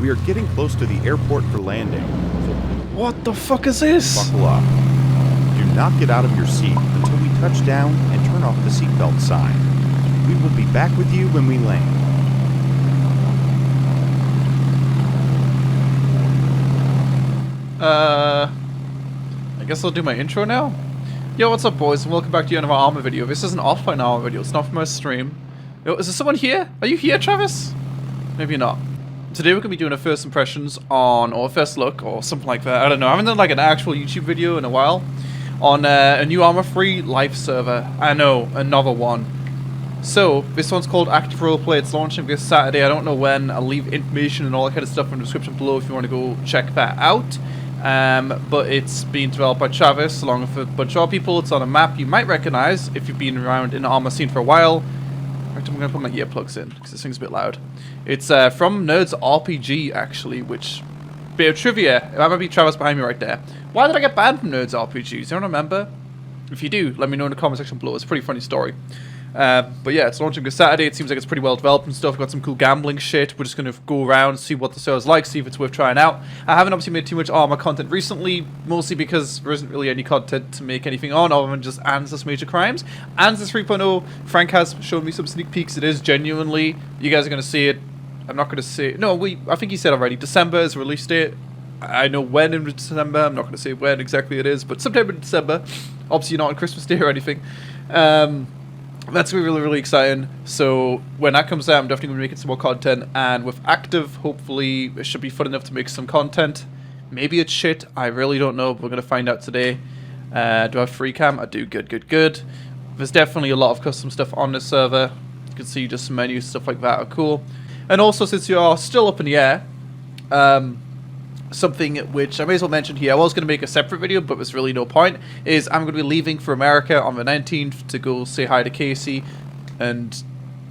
We are getting close to the airport for landing. What the fuck is this? Buckle up. Do not get out of your seat until we touch down and turn off the seatbelt sign. We will be back with you when we land. I guess I'll do my intro now. Yo, what's up, boys, and welcome back to another ARMA video. This is an offline ARMA video. It's not from my stream. Yo, is there someone here? Are you here, Travis? Maybe not. Today we're going to be doing a first impressions on, or a first look, or something like that. I don't know. I haven't done like an actual YouTube video in a while. On a new ARMA free live server. I know, another one. So, this one's called Active Roleplay. It's launching this Saturday. I don't know when. I'll leave information and all that kind of stuff in the description below if you want to go check that out. But it's being developed by Travis along with a bunch of other people. It's on a map you might recognize if you've been around in the ARMA scene for a while. In fact, I'm going to put my earplugs in because this thing's a bit loud. It's from Nerds RPG, actually, which... Bit of trivia. That might be Travis behind me right there. Why did I get banned from Nerds RPGs? You don't remember? If you do, let me know in the comment section below. It's a pretty funny story. But yeah, it's launching this Saturday. It seems like it's pretty well developed and stuff. We've got some cool gambling shit. We're just going to go around, see what the server's like, see if it's worth trying out. I haven't obviously made too much ARMA content recently, mostly because there isn't really any content to make anything on other than just Answers Major Crimes. Answers 3.0, Frank has shown me some sneak peeks. It is genuinely, you guys are going to see it. I'm not going to say it. No, I think he said already. December is the release date. I know when in December. I'm not going to say when exactly it is, but sometime in December. Obviously not on Christmas Day or anything. That's going to be really, really exciting. So when that comes out, I'm definitely going to be making some more content. And with Active, hopefully it should be fun enough to make some content. Maybe it's shit. I really don't know, but we're going to find out today. Do I have free cam? I do. Good, good, good. There's definitely a lot of custom stuff on this server. You can see just some menus, stuff like that are cool. And also, since you are still up in the air, something which I may as well mention here, I was going to make a separate video, but there's really no point, is I'm going to be leaving for America on the 19th to go say hi to Casey and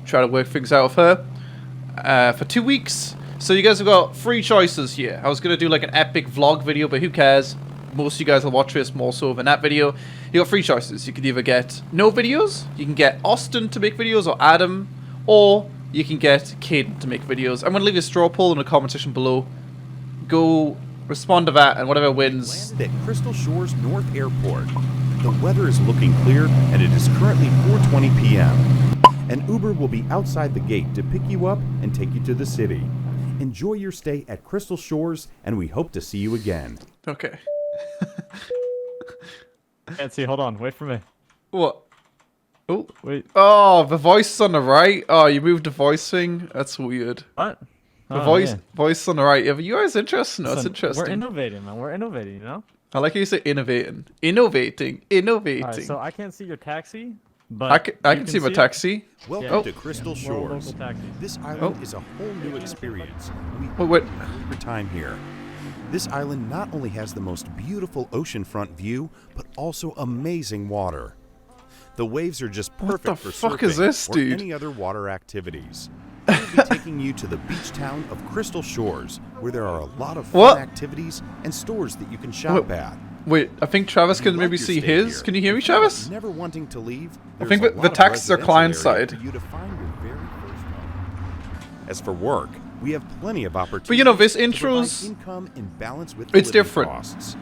try to work things out with her for 2 weeks. So you guys have got 3 choices here. I was going to do like an epic vlog video, but who cares? Most of you guys will watch this more so than that video. You got 3 choices. You could either get no videos, you can get Austin to make videos, or Adam, or you can get Caden to make videos. I'm going to leave a straw poll in the comment section below. Go respond to that, and whatever wins. Landed at Crystal Shores North Airport. The weather is looking clear, and it is currently 4:20 p.m. An Uber will be outside the gate to pick you up and take you to the city. Enjoy your stay at Crystal Shores, and we hope to see you again. Okay. Can't see. Hold on. Wait for me. What? Oh, Wait. oh, the voice is on the right. Oh, you moved the voice thing. That's weird. What? The voice on the right. Yeah, but you guys interesting. No, it's interesting. We're innovating, man. We're innovating, you know? I like how you say innovating. Innovating. Alright, so I can't see your taxi, but I can see my taxi. Welcome to Crystal We're a local Shores. taxi. This island is a whole new experience. Oh, wait. Your time here. This island not only has the most beautiful oceanfront view, but also amazing water. The waves are just perfect What for the fuck surfing is this, or dude? any other water activities. We'll be taking you to the beach town of Crystal Shores, where there are a lot of fun What? activities and stores that you can shop at. Wait, I think Travis If can you maybe like your see stay his. here, Can you hear me, and feel like Travis? never wanting to leave, I think there's a the lot of texts are residential client area side. for you to find your very first home. As for work, we have plenty of opportunities. But you know, this to provide intro's- income in balance with It's living different. costs.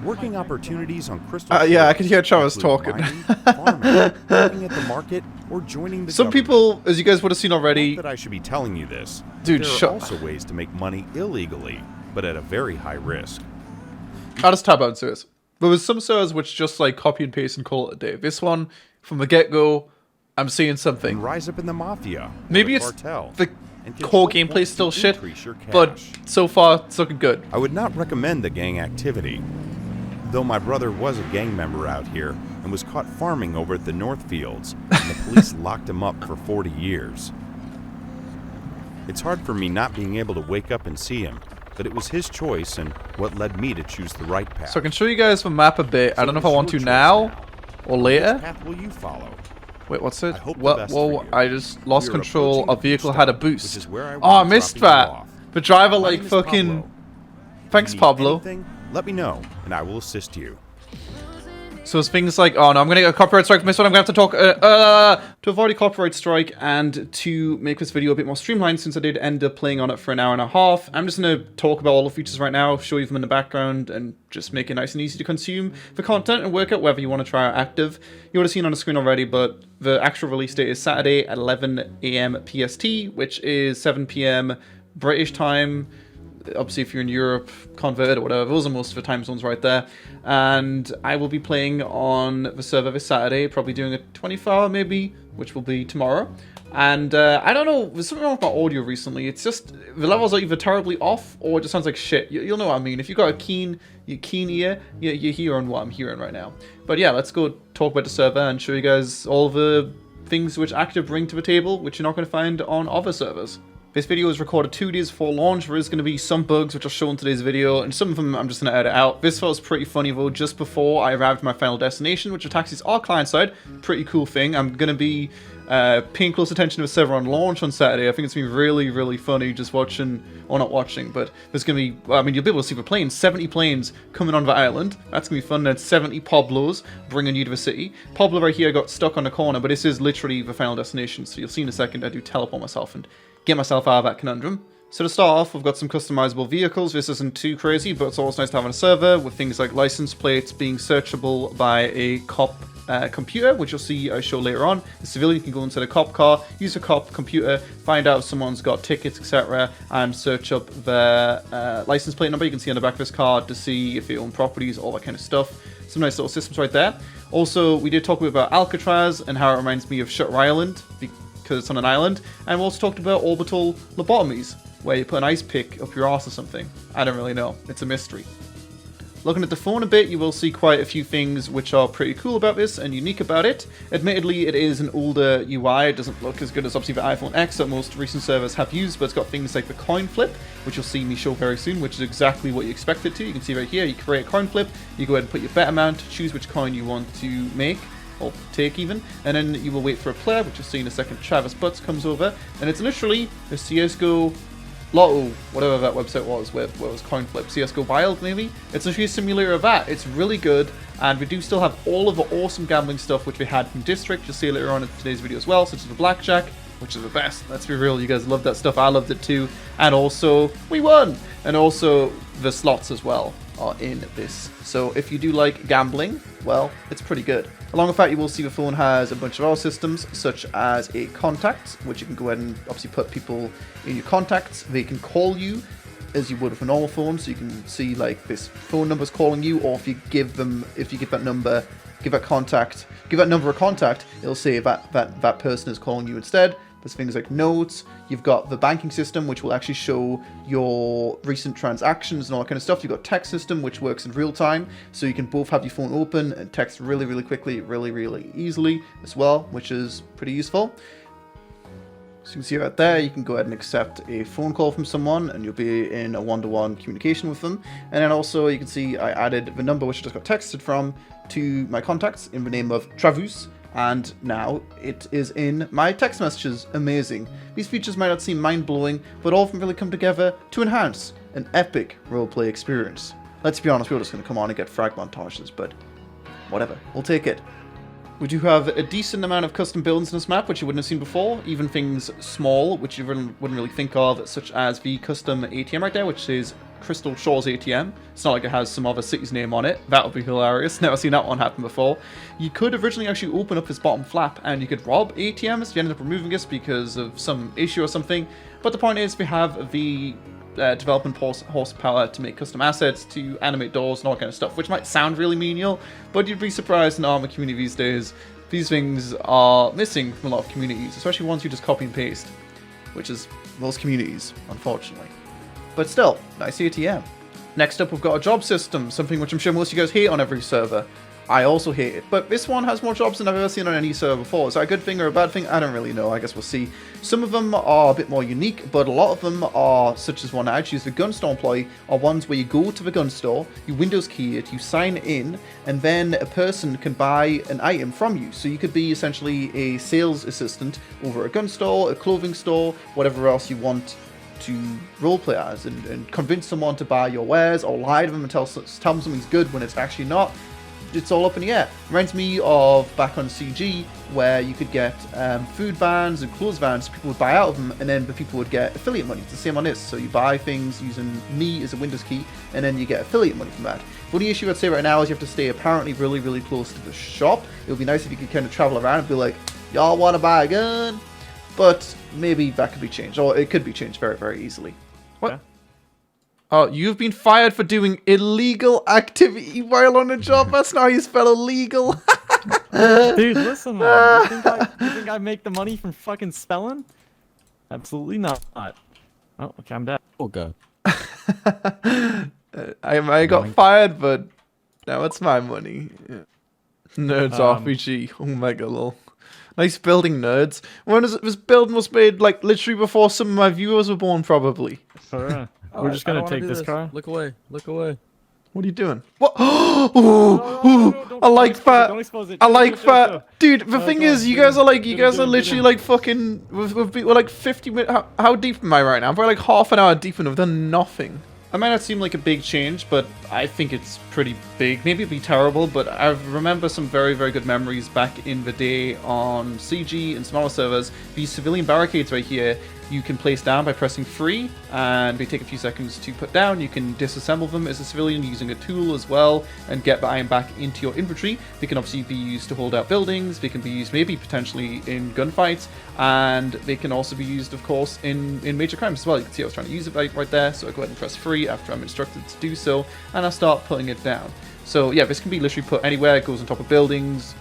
Working opportunities on Crystal Yeah, I Shores can hear Travis include talking. mining, farming, working at the market, or joining the Some government. people, as you guys would have seen already, Not that I should be telling you this. Dude, there shut- are also ways to make money illegally, but at a very high risk. I'll just tab out servers. But there's some servers which just like copy and paste and call it a day. This one, from the get-go, I'm seeing And something. rise up in the mafia. or Maybe the it's cartel, the and core control gameplay's points still to shit, increase your but cash. so far it's looking good. I would not recommend the gang activity. Though my brother was a gang member out here and was caught farming over at the Northfields, and the police locked him up for 40 years. It's hard for me not being able to wake up and see him, but it was his choice and what led me to choose the right path. So I can show you guys the map a bit. I don't know if I it's want your to choice now or Which later. path will you follow? Wait, what's it? I hope the What? best Whoa, for you. I just lost We are control. approaching A the vehicle beach had a stop, which boost. is where I will Oh, I be missed dropping you that. off. The driver My like name is fucking... Pablo. Thanks, If you need Pablo. anything, let me know, and I will assist you. So it's things like, oh no, I'm going to get a copyright strike from this one. I'm going to have to talk, to avoid a copyright strike and to make this video a bit more streamlined, since I did end up playing on it for an hour and a half. I'm just going to talk about all the features right now, show you them in the background, and just make it nice and easy to consume the content and work out whether you want to try out active. You would have seen on the screen already, but the actual release date is Saturday at 11 AM PST, which is 7 PM British time. Obviously, if you're in Europe, convert or whatever, those are most of the time zones right there. And I will be playing on the server this Saturday, probably doing a 24-hour maybe, which will be tomorrow. And I don't know, there's something wrong with my audio recently. It's just, the levels are either terribly off, or it just sounds like shit. You'll know what I mean. If you've got a keen ear, you're hearing what I'm hearing right now. But yeah, let's go talk about the server and show you guys all the things which Active bring to the table, which you're not going to find on other servers. This video is recorded 2 days before launch. There is going to be some bugs which are shown in today's video, and some of them I'm just going to edit out. This felt pretty funny though, just before I arrived at my final destination, which are taxis are client-side. Pretty cool thing. I'm going to be paying close attention to the server on launch on Saturday. I think it's going to be really, really funny just watching, or not watching, but there's going to be, I mean, you'll be able to see the planes, 70 planes coming onto the island. That's going to be fun. Then 70 Pablos bringing you to the city. Pablo right here got stuck on the corner, but this is literally the final destination, so you'll see in a second I do teleport myself and get myself out of that conundrum. So to start off, we've got some customizable vehicles. This isn't too crazy, but it's always nice to have on a server, with things like license plates being searchable by a cop computer, which you'll see I show later on. The civilian can go into the cop car, use a cop computer, find out if someone's got tickets, etc., and search up their license plate number. You can see on the back of this car to see if they own properties, all that kind of stuff. Some nice little systems right there. Also, we did talk about Alcatraz and how it reminds me of Shutter Island, because it's on an island, and we also talked about orbital lobotomies, where you put an ice pick up your arse or something. I don't really know. It's a mystery. Looking at the phone a bit, you will see quite a few things which are pretty cool about this and unique about it. Admittedly, it is an older UI. It doesn't look as good as obviously the iPhone X that most recent servers have used, but it's got things like the coin flip, which you'll see me show very soon, which is exactly what you expect it to. You can see right here, you create a coin flip, you go ahead and put your bet amount, choose which coin you want to make, or take even, and then you will wait for a player, which you'll see in a second. Travis Butts comes over, and it's literally a CSGO Lotto, whatever that website was, where it was coin flip, CSGO Wild maybe? It's literally a simulator of that. It's really good, and we do still have all of the awesome gambling stuff which we had from District. You'll see later on in today's video as well, such as the blackjack, which is the best. Let's be real, you guys love that stuff. I loved it too, and also we won, and also the slots as well are in this. So if you do like gambling, well, it's pretty good. Along with that, you will see the phone has a bunch of other systems, such as a contacts, which you can go ahead and obviously put people in your contacts. They can call you as you would with a normal phone, so you can see like this phone number's calling you, or if you give that number a contact, it'll say that person is calling you instead. There's things like notes. You've got the banking system, which will actually show your recent transactions and all that kind of stuff. You've got text system, which works in real time, so you can both have your phone open and text really, really quickly, really, really easily as well, which is pretty useful. So you can see right there, you can go ahead and accept a phone call from someone, and you'll be in a one-to-one communication with them. And then also, you can see I added the number which I just got texted from to my contacts in the name of Travus. And now it is in my text messages. Amazing. These features might not seem mind-blowing, but all of them really come together to enhance an epic roleplay experience. Let's be honest, we're just going to come on and get frag montages, but whatever, we'll take it. We do have a decent amount of custom buildings in this map, which you wouldn't have seen before. Even things small, which you wouldn't really think of, such as the custom ATM right there, which is Crystal Shores ATM. It's not like it has some other city's name on it. That would be hilarious. Never seen that one happen before. You could originally actually open up this bottom flap and you could rob ATMs. You ended up removing this because of some issue or something. But the point is, we have the development horsepower to make custom assets, to animate doors and all that kind of stuff, which might sound really menial, but you'd be surprised in the ARMA community these days. These things are missing from a lot of communities, especially ones you just copy and paste, which is most communities, unfortunately. But still, nice ATM. Next up, we've got a job system, something which I'm sure most of you guys hate on every server. I also hate it, but this one has more jobs than I've ever seen on any server before. Is that a good thing or a bad thing? I don't really know. I guess we'll see. Some of them are a bit more unique, but a lot of them are, such as one I choose, the gun store employee, are ones where you go to the gun store, you Windows key it, you sign in, and then a person can buy an item from you. So you could be essentially a sales assistant over a gun store, a clothing store, whatever else you want to roleplay as, and convince someone to buy your wares, or lie to them and tell them something's good when it's actually not. it's all up in the air. Reminds me of back on CG, where you could get food vans and clothes vans. People would buy out of them, and then the people would get affiliate money. It's the same on this. So you buy things using me as a Windows key, and then you get affiliate money from that. The only issue I'd say right now is you have to stay apparently really, really close to the shop. It would be nice if you could kind of travel around and be like, y'all want to buy a gun? But maybe that could be changed, or it could be changed very, very easily. What? Okay. Oh, you've been fired for doing illegal activity while on a job. That's not how you spell illegal. Dude, listen, man. You think I make the money from fucking spelling? Absolutely not. Oh, okay, I'm dead. Oh god. I got fired, but now it's my money. Yeah. Nerds RPG. Oh my god, lol. Nice building, nerds. When this building was made, like, literally before some of my viewers were born, probably. We're just gonna take this car. Look away. Look away. What are you doing? What? I like that. Don't expose it. I like that. Dude, the thing is, you guys are literally like fucking, we're like 50 minutes, how deep am I right now? I'm probably like half an hour deep and I've done nothing. That might not seem like a big change, but I think it's pretty big. Maybe it'd be terrible, but I remember some very, very good memories back in the day on CG and smaller servers. These civilian barricades right here, you can place down by pressing free, and they take a few seconds to put down. You can disassemble them as a civilian using a tool as well, and get the iron back into your inventory. They can obviously be used to hold out buildings. They can be used maybe potentially in gunfights, and they can also be used, of course, in major crimes as well. You can see I was trying to use it right there, so I go ahead and press free after I'm instructed to do so, and I start putting it down. So yeah, this can be literally put anywhere. It goes on top of buildings,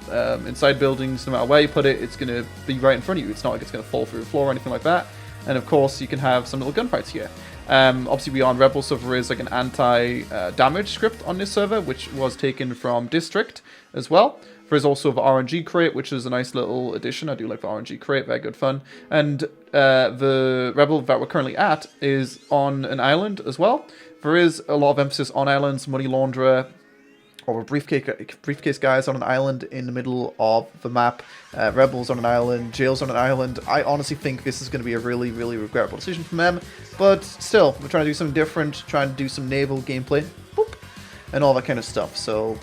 inside buildings. No matter where you put it, it's going to be right in front of you. It's not like it's going to fall through the floor or anything like that. And of course, you can have some little gunfights here. Obviously, we are on Rebel, so there is like an anti-damage script on this server, which was taken from District as well. There is also the RNG crate, which is a nice little addition. I do like the RNG crate, very good fun. And the Rebel that we're currently at is on an island as well. There is a lot of emphasis on islands, money launderer, or briefcase guys on an island in the middle of the map, rebels on an island, jails on an island. I honestly think this is going to be a really, really regrettable decision from them, but still, we're trying to do something different, trying to do some naval gameplay, boop, and all that kind of stuff, so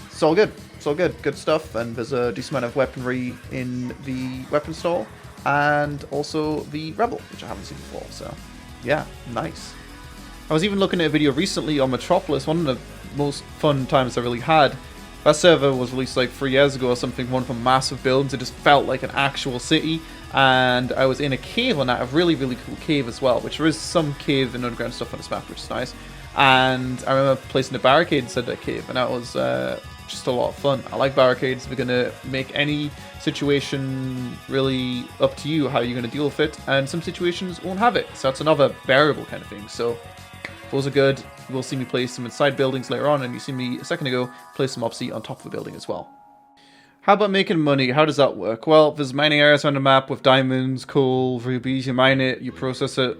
it's all good. It's all good. Good stuff, and there's a decent amount of weaponry in the weapon stall, and also the Rebel, which I haven't seen before, so yeah, nice. I was even looking at a video recently on Metropolis, one of the most fun times I really had. That server was released like 3 years ago or something, one of the massive buildings. It just felt like an actual city, and I was in a cave on that, a really, really cool cave as well, which there is some cave and underground stuff on this map, which is nice. And I remember placing the barricade inside that cave, and that was just a lot of fun. I like barricades. We're going to make any situation really up to you how you're going to deal with it, and some situations won't have it, so that's another variable kind of thing. So those are good. You will see me place them inside buildings later on, and you see me a second ago place them obviously on top of the building as well. How about making money? How does that work? Well, there's mining areas on the map with diamonds, coal, rubies. You mine it, you process it,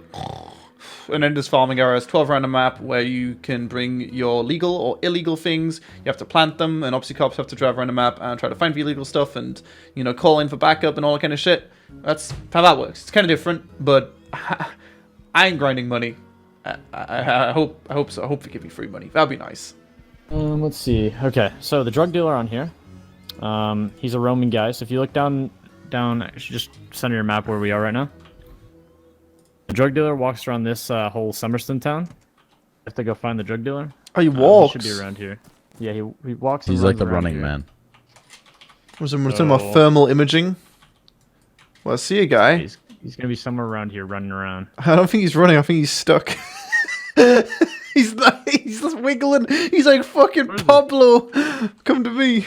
and then there's farming areas 12 around the map where you can bring your legal or illegal things. You have to plant them, and obviously cops have to drive around the map and try to find the illegal stuff and, you know, call in for backup and all that kind of shit. That's how that works. It's kind of different, but I ain't grinding money. I hope so. I hope they give me free money. That'd be nice. Let's see. Okay, so the drug dealer on here. He's a Roman guy. So if you look down, actually just center your map where we are right now. The drug dealer walks around this whole Summerston town. You have to go find the drug dealer. Oh, he walks. He should be around here. Yeah, he walks. He's like the running here. man. Was it talking about thermal imaging? Well, I see a guy. He's gonna be somewhere around here, running around. I don't think he's running. I think he's stuck. He's just wiggling. He's like fucking Pablo. Come to me.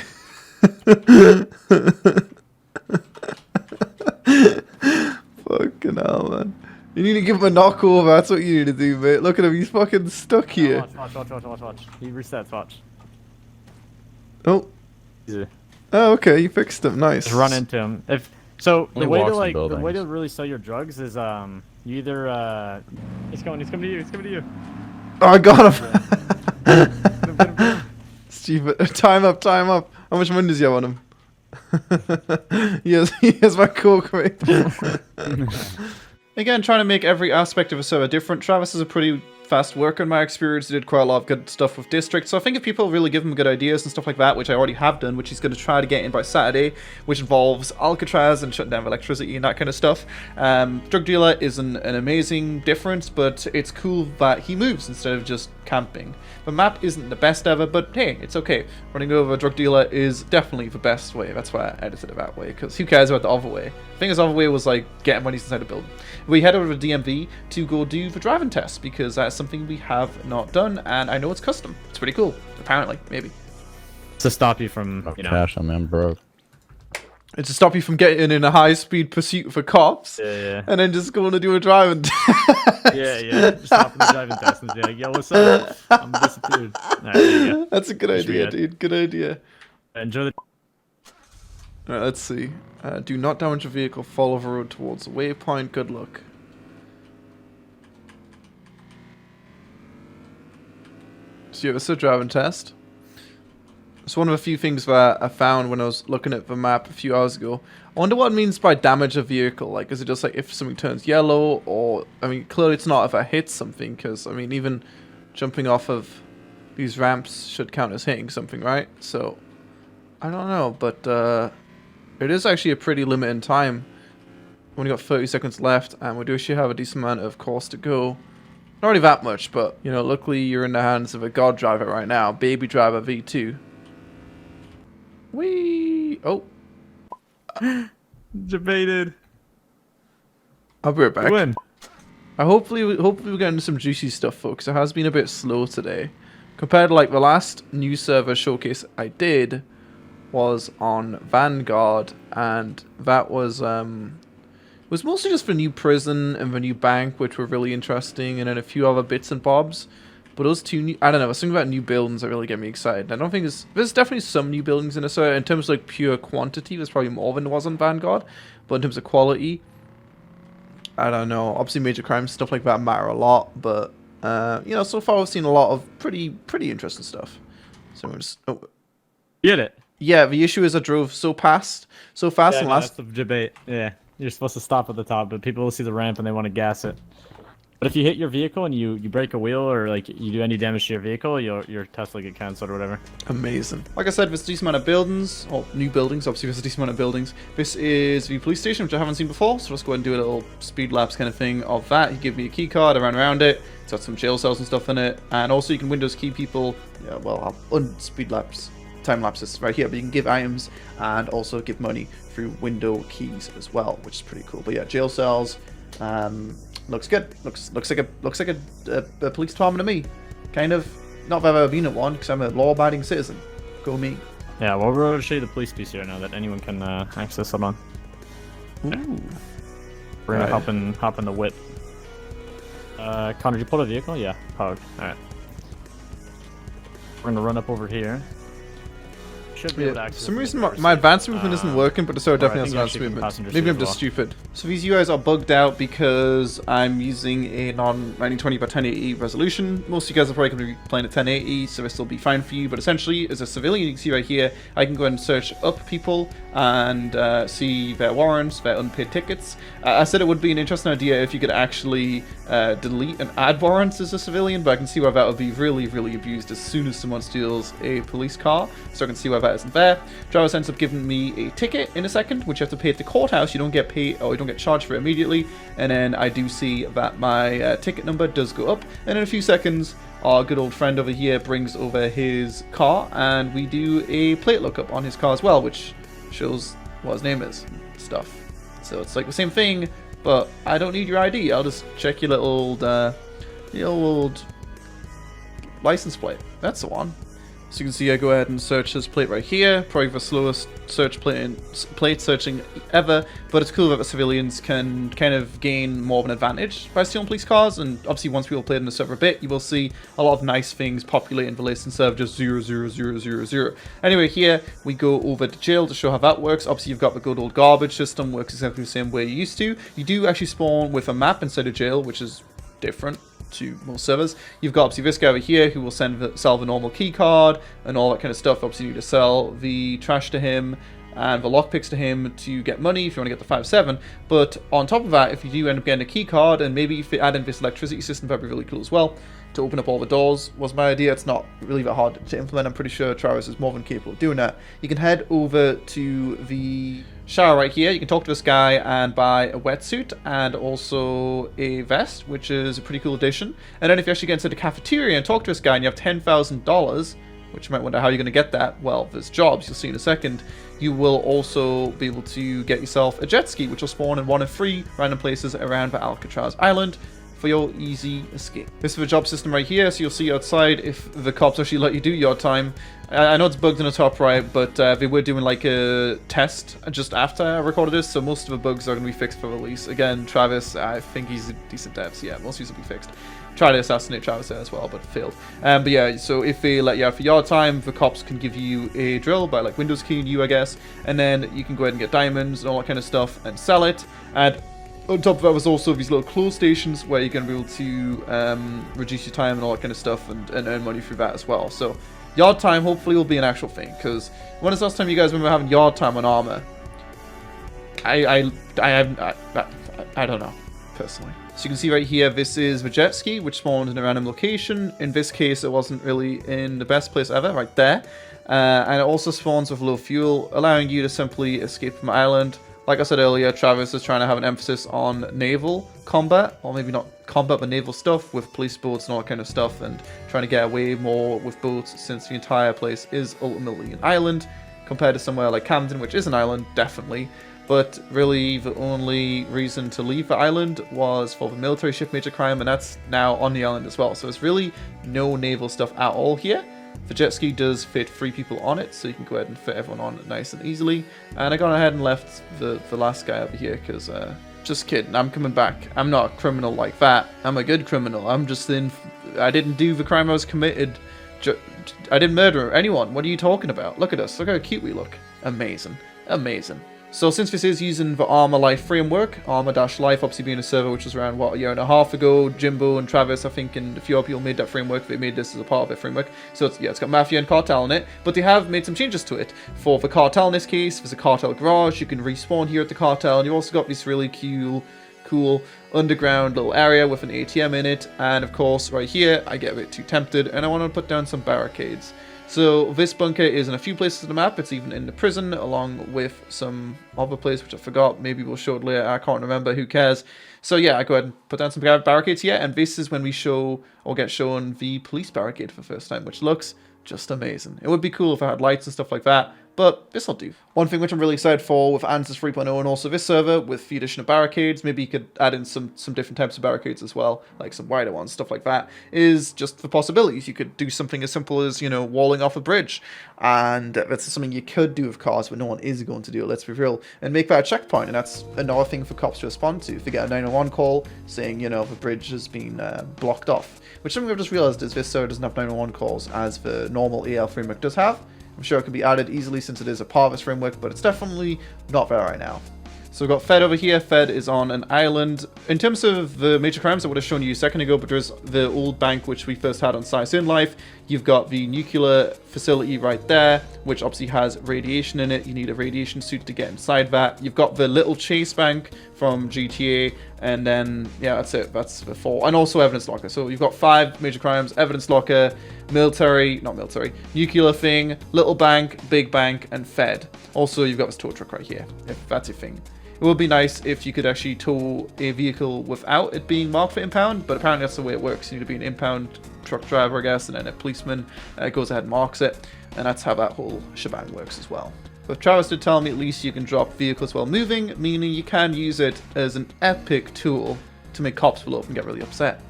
Fucking hell, man. You need to give him a knockover. That's what you need to do, mate. Look at him. He's fucking stuck here. Watch. He resets. Watch. Oh. Easy. Oh, okay. You fixed him. Nice. Just run into him. So the way walks to in buildings. the way to really sell your drugs is you either he's coming to you. Oh, I got him. Get him. Stupid. Time up. How much money does he have on him? he has my coke, right? Again, trying to make every aspect of a server different. Travis is a pretty fast work on my experience. He did quite a lot of good stuff with District. So I think if people really give him good ideas and stuff like that, which I already have done, which he's going to try to get in by Saturday, which involves Alcatraz and shutting down electricity and that kind of stuff. Drug Dealer isn't an amazing difference, but it's cool that he moves instead of just camping. The map isn't the best ever, but hey, it's okay. Running over a Drug Dealer is definitely the best way. That's why I edited it that way, because who cares about the other way? The thing is, the other way was like getting money inside the building. We head over to DMV to go do the driving test, because that's something we have not done, and I know it's custom. It's pretty cool, apparently, maybe. To stop you from, you know... Cash, I'm broke. It's to stop you from getting in a high-speed pursuit for cops, Yeah. and then just going to do a driving test. Yeah. Just stopping the driving test and be like, yo, what's up? I'm disappeared. Alright, there you go. That's a good idea, dude. Good idea. Enjoy the... Alright, let's see. Do not damage a vehicle. Follow the road towards the waypoint. Good luck. So yeah, this is a driving test. It's one of a few things that I found when I was looking at the map a few hours ago. I wonder what it means by damage a vehicle. Like, is it just like if something turns yellow, or I mean, clearly it's not if I hit something, because I mean, even jumping off of these ramps should count as hitting something, right? So I don't know, but it is actually a pretty limited time. We only got 30 seconds left, and we do actually have a decent amount of course to go. Not really that much, but you know, luckily you're in the hands of a god driver right now, Baby Driver V2. Whee! Oh. Debated. I'll be right back. Win. Hopefully we're getting some juicy stuff, folks. It has been a bit slow today. Compared to like the last new server showcase I did was on Vanguard, and that was mostly just the new prison and the new bank, which were really interesting, and then a few other bits and bobs. But those two new, I don't know, there's something about new buildings that really get me excited. I don't think there's definitely some new buildings in this. So in terms of like pure quantity, there's probably more than there was on Vanguard. But in terms of quality, I don't know. Obviously major crimes, stuff like that matter a lot. But, you know, so far we've seen a lot of pretty interesting stuff. So we're just... Oh. Get it? Yeah, the issue is I drove so fast Yeah, and no, last... that's the debate. Yeah. You're supposed to stop at the top, but people will see the ramp and they want to gas it. But if you hit your vehicle and you break a wheel, or like you do any damage to your vehicle, your test will get cancelled or whatever. Amazing. Like I said, there's a decent amount of buildings, or new buildings, obviously there's a decent amount of buildings. This is the police station, which I haven't seen before, so let's go ahead and do a little speed lapse kind of thing of that. He gave me a key card, I ran around it, it's got some jail cells and stuff in it, and also you can Windows key people, yeah, well, I'll speed lapse, time lapses right here, but you can give items and also give money through window keys as well, which is pretty cool. But yeah, jail cells, looks good. Looks like a police department to me. Kind of. Not that I've ever been at one, because I'm a law-abiding citizen. Go me. Yeah, well, we're going to show you the police piece here now that anyone can access. Hold on. Ooh. We're gonna hop in the whip. Connor, did you pull a vehicle? Yeah, Pog. Alright. We're gonna run up over here. Should be able to For access some the reason cars. my advanced movement isn't working, but the server I definitely has think advanced actually from movement. passenger Maybe seat I'm as just well. stupid. So these UIs are bugged out because I'm using a non-1920 by 1080 resolution. Most of you guys are probably going to be playing at 1080, so this will be fine for you. But essentially, as a civilian, you can see right here, I can go and search up people and see their warrants, their unpaid tickets. I said it would be an interesting idea if you could actually delete and add warrants as a civilian, but I can see why that would be really, really abused as soon as someone steals a police car. So I can see why that isn't there. Driver ends up giving me a ticket in a second, which you have to pay at the courthouse. You don't get paid, or you don't get charged for it immediately. And then I do see that my ticket number does go up. And in a few seconds, our good old friend over here brings over his car, and we do a plate lookup on his car as well, which shows what his name is and stuff. So it's like the same thing, but I don't need your ID. I'll just check your little old license plate. That's the one. So you can see I go ahead and search this plate right here. Probably the slowest search plate searching ever, but it's cool that the civilians can kind of gain more of an advantage by stealing police cars. And obviously once people play in the server a bit, you will see a lot of nice things populating the list instead of just 0, 0, 0, 0, 0. Anyway, here we go over to jail to show how that works. Obviously you've got the good old garbage system, works exactly the same way you used to. You do actually spawn with a map inside of jail, which is different to most servers. You've got obviously this guy over here who will sell the normal key card and all that kind of stuff. Obviously you need to sell the trash to him. and the lockpicks to him to get money if you want to get the 5-7. But on top of that, if you do end up getting a key card, and maybe if you add in this electricity system, that'd be really cool as well, to open up all the doors was my idea. It's not really that hard to implement. I'm pretty sure Travis is more than capable of doing that. You can head over to the shower right here. You can talk to this guy and buy a wetsuit and also a vest, which is a pretty cool addition. And then if you actually get into the cafeteria and talk to this guy and you have $10,000, which you might wonder how you're going to get that. Well, there's jobs, you'll see in a second. You will also be able to get yourself a jet ski, which will spawn in 1 of 3 random places around the Alcatraz Island for your easy escape. This is the job system right here, so you'll see outside if the cops actually let you do yard time. I know it's bugged in the top right, but they were doing like a test just after I recorded this, so most of the bugs are going to be fixed for release. Again, Travis, I think he's a decent dev, so yeah, most of these will be fixed. Tried to assassinate Travis there as well, but failed. But yeah, so if they let you out for yard time, the cops can give you a drill by like Windows keying you, I guess, and then you can go ahead and get diamonds and all that kind of stuff and sell it. And on top of that was also these little close stations where you're going to be able to reduce your time and all that kind of stuff and earn money through that as well. So yard time hopefully will be an actual thing, because when was the last time you guys remember having yard time on ARMA? I don't know, personally. So you can see right here, this is the jet ski, which spawned in a random location. In this case, it wasn't really in the best place ever, right there. And it also spawns with low fuel, allowing you to simply escape from the island. Like I said earlier, Travis is trying to have an emphasis on naval combat, or maybe not combat, but naval stuff with police boats and all that kind of stuff, and trying to get away more with boats, since the entire place is ultimately an island, compared to somewhere like Camden, which is an island, definitely. But really, the only reason to leave the island was for the military ship Major Crime, and that's now on the island as well. So there's really no naval stuff at all here. The jet ski does fit 3 people on it, so you can go ahead and fit everyone on it nice and easily. And I got ahead and left the last guy over here, because, just kidding, I'm coming back. I'm not a criminal like that. I'm a good criminal. I'm just I didn't do the crime I was committed. I didn't murder anyone. What are you talking about? Look at us. Look how cute we look. Amazing. Amazing. So since this is using the ARMA Life framework, ARMA-Life obviously being a server which was around, what, a year and a half ago, Jimbo and Travis, I think, and a few other people made that framework. They made this as a part of their framework. So it's, yeah, it's got Mafia and Cartel in it, but they have made some changes to it. For the Cartel in this case, there's a Cartel garage, you can respawn here at the Cartel, and you've also got this really cool underground little area with an ATM in it. And of course, right here, I get a bit too tempted, and I want to put down some barricades. So this bunker is in a few places on the map. It's even in the prison, along with some other place, which I forgot. Maybe we'll show it later. I can't remember. Who cares? So yeah, I go ahead and put down some barricades here. And this is when we show, or get shown, the police barricade for the first time, which looks just amazing. It would be cool if I had lights and stuff like that, but this'll do. One thing which I'm really excited for with Answers 3.0 and also this server, with the addition of barricades, maybe you could add in some different types of barricades as well, like some wider ones, stuff like that, is just the possibilities. You could do something as simple as, you know, walling off a bridge, and that's something you could do with cars, but no one is going to do it, let's be real, and make that a checkpoint, and that's another thing for cops to respond to. If they get a 911 call saying, you know, the bridge has been blocked off, which something I've just realized is this server doesn't have 911 calls as the normal AL framework does have. I'm sure it can be added easily since it is a part of this framework, but it's definitely not there right now. So we've got Fed over here. Fed is on an island. In terms of the major crimes, I would have shown you a second ago, but there's the old bank, which we first had on PsiSyn Life. You've got the nuclear facility right there, which obviously has radiation in it. You need a radiation suit to get inside that. You've got the little Chase Bank from GTA, and then, yeah, that's it. That's the 4. And also Evidence Locker. So you've got 5 major crimes: Evidence Locker, nuclear thing, little bank, big bank, and Fed. Also, you've got this tow truck right here, if that's your thing. It would be nice if you could actually tow a vehicle without it being marked for impound, but apparently that's the way it works. You need to be an impound truck driver, I guess, and then a policeman goes ahead and marks it, and that's how that whole shebang works as well. But Travis did tell me at least you can drop vehicles while moving, meaning you can use it as an epic tool to make cops pull up and get really upset.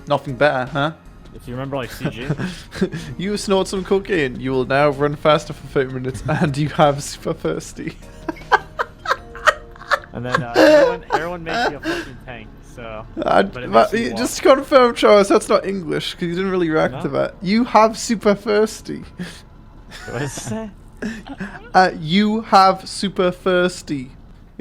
Nothing better, huh? If you remember, like, CG. You snort some cocaine, you will now run faster for 30 minutes, and you have super thirsty. And then heroin makes you a fucking tank, so... just confirm, Charles, that's not English, because you didn't really react to that. You have super thirsty. What does it say? You have super thirsty.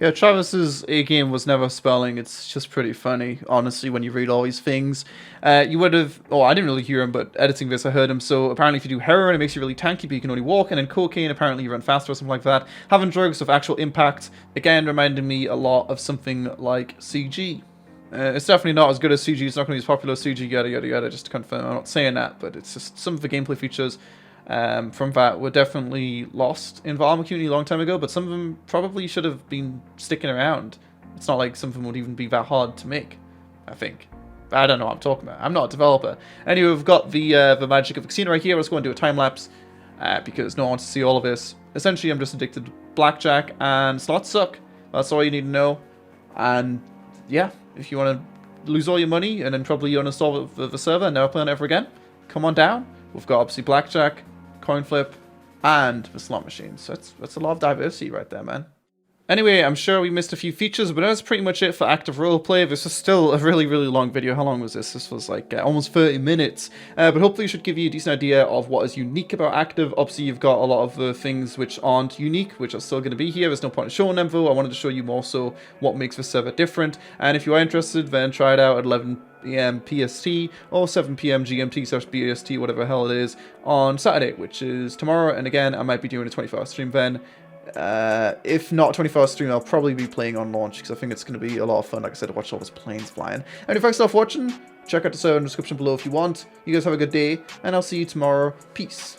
Yeah, Travis's A game was never spelling. It's just pretty funny, honestly, when you read all these things. You would have... Oh, I didn't really hear him, but editing this, I heard him. So apparently if you do heroin, it makes you really tanky, but you can only walk. And then cocaine, apparently you run faster or something like that. Having drugs of actual impact, again, reminded me a lot of something like CG. It's definitely not as good as CG. It's not going to be as popular as CG, yada, yada, yada, just to confirm. I'm not saying that, but it's just some of the gameplay features from that were definitely lost in the ARMA community a long time ago, but some of them probably should have been sticking around. It's not like some of them would even be that hard to make, I think. I don't know what I'm talking about. I'm not a developer. Anyway, we've got the magic of the casino right here. Let's go and do a time-lapse because no one wants to see all of this. Essentially, I'm just addicted to blackjack, and slots suck. That's all you need to know. And yeah, if you want to lose all your money and then probably uninstall the server and never play on it ever again, come on down. We've got obviously blackjack, coin flip, and the slot machine. So that's a lot of diversity right there, man. Anyway, I'm sure we missed a few features, but that's pretty much it for active roleplay. This is still a really, really long video. How long was this? This was like almost 30 minutes. But hopefully it should give you a decent idea of what is unique about active. Obviously, you've got a lot of the things which aren't unique, which are still going to be here. There's no point in showing them, though. I wanted to show you more so what makes the server different. And if you are interested, then try it out at 11 p.m. PST or 7 p.m. GMT/BST, whatever the hell it is, on Saturday, which is tomorrow. And again, I might be doing a 24-hour stream then. If not 24-hour stream, I'll probably be playing on launch because I think it's going to be a lot of fun, like I said, to watch all those planes flying. And if thanks for watching, check out the server in the description below if you want. You guys have a good day, and I'll see you tomorrow. Peace.